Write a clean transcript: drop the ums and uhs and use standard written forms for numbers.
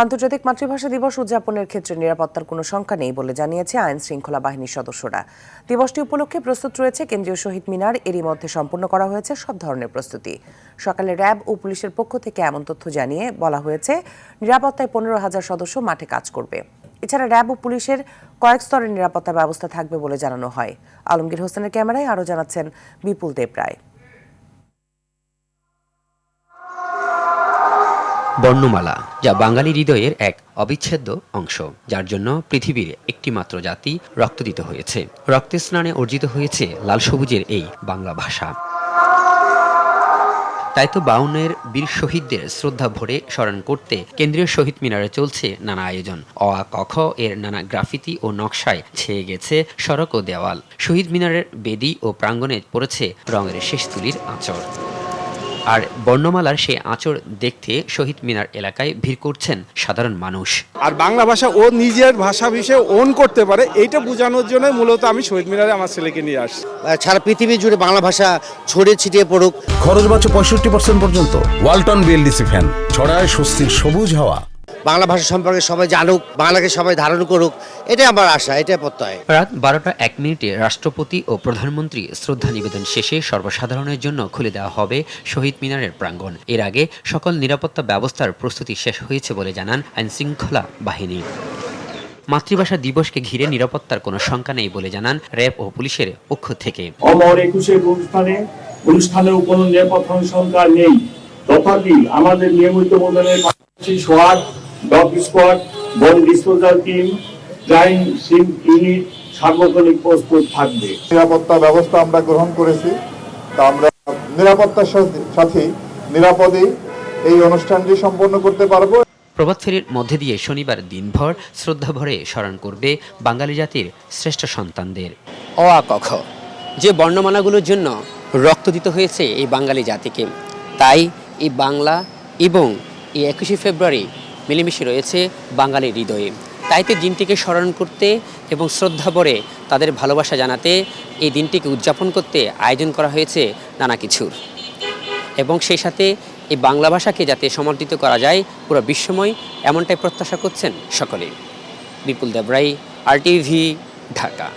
আন্তর্জাতিক মাতৃভাষা দিবস উদযাপনের ক্ষেত্রে নিরাপত্তার কোনো শঙ্কা নেই বলে জানিয়েছে আইন শৃঙ্খলা বাহিনীর সদস্যরা। দিবসটি উপলক্ষে প্রস্তুত রয়েছে কেন্দ্রীয় শহীদ মিনার। এরই মধ্যে সম্পন্ন করা হয়েছে সব ধরনের প্রস্তুতি। সকালে র্যাব ও পুলিশের পক্ষ থেকে এমন তথ্য জানিয়ে বলা হয়েছে, নিরাপত্তায় 15,000 সদস্য মাঠে কাজ করবে। এছাড়া র্যাব ও পুলিশের কয়েক স্তরের নিরাপত্তা ব্যবস্থা থাকবে বলে জানানো হয়। আলমগীর হোসেনের ক্যামেরায় আরও জানাচ্ছেন বিপুল দেব রায়। বর্ণমালা, যা বাঙালি হৃদয়ের এক অবিচ্ছেদ্য অংশ, যার জন্য পৃথিবীর একটিমাত্র জাতি রক্ত দিতে হয়েছে। রক্তে স্নানে অর্জিত হয়েছে লাল সবুজের এই বাংলা ভাষা। তাই তো 52-এর বীর শহীদদের শ্রদ্ধা ভরে স্মরণ করতে কেন্দ্রীয় শহীদ মিনারে চলছে নানা আয়োজন। অ আ ক খ এর নানা গ্রাফিতি ও নকশায় ছেয়ে গেছে সড়ক ও দেওয়াল। শহীদ মিনারের বেদি ও প্রাঙ্গণে পড়েছে রঙের শেষ তুলির আঁচড়। আর বর্ণমালার সেই আঁচড় দেখতে শহীদ মিনার এলাকায় ভিড় করছেন সাধারণ মানুষ। আর বাংলা ভাষা ও নিজের ভাষা হিসেবে ওন করতে পারে, এইটা বোঝানোর জন্য মূলত আমি শহীদ মিনারে আমার ছেলেকে নিয়ে আসছি। সারা পৃথিবী জুড়ে বাংলা ভাষা ছড়িয়ে ছিটিয়ে পড়ুক। খরচ বাঁচে 65% পর্যন্ত। ওয়ালটন বিএলডিসি ফ্যান ছড়ায় স্বস্তির সবুজ হাওয়া। বাংলা ভাষা সম্পর্কে সবাই জানুক, বাংলাকে সবাই ধারণ করুক, এটাই আমার আশা, এটাই প্রত্যয়। রাত 12:01 রাষ্ট্রপতি ও প্রধানমন্ত্রী শ্রদ্ধা নিবেদন শেষে সর্বসাধারণের জন্য খুলে দেওয়া হবে শহীদ মিনারের প্রাঙ্গণ। এর আগে সকল নিরাপত্তা ব্যবস্থার প্রস্তুতি শেষ হয়েছে বলে জানান আইন শৃঙ্খলা বাহিনী। মাতৃভাষা দিবসকে ঘিরে নিরাপত্তার কোনো শঙ্কা নেই বলে জানান র্যাব ও পুলিশের পক্ষ থেকে। অমর 21-এর অনুষ্ঠানের কোনো নিরাপত্তার শঙ্কা নেই। তথাপি আমাদের নিয়মিত মূল্যায়নের পাশাপাশি সোয়াট, dog squad, bomb disposal team, crime scene unit সার্বক্ষণিক প্রস্তুত থাকবে। নিরাপত্তা ব্যবস্থা আমরা গ্রহণ করেছি, তা আমরা নিরাপত্তার সাথে নিরাপদে এই অনুষ্ঠানটি সম্পন্ন করতে পারবো। প্রভাত ফেরির মধ্যে দিয়ে শনিবার দিনভর শ্রদ্ধা ভরে স্মরণ করবে বাঙালি জাতির শ্রেষ্ঠ সন্তানদের। অ আ ক খ যে বর্ণমালাগুলোর জন্য রক্ত দিতে হয়েছে এই বাঙালি জাতিকে, তাই এই বাংলা এবং এই 21শে ফেব্রুয়ারি মিলেমিশে রয়েছে বাঙালির হৃদয়ে। তাই তো দিনটিকে স্মরণ করতে এবং শ্রদ্ধা ভরে তাদের ভালোবাসা জানাতে এই দিনটিকে উদযাপন করতে আয়োজন করা হয়েছে নানা কিছুর। এবং সেই সাথে এই বাংলা ভাষাকে যাতে সমর্থিত করা যায় পুরো বিশ্বময়, এমনটাই প্রত্যাশা করছেন সকলে। বিপুল দেব রায়, RTV, ঢাকা।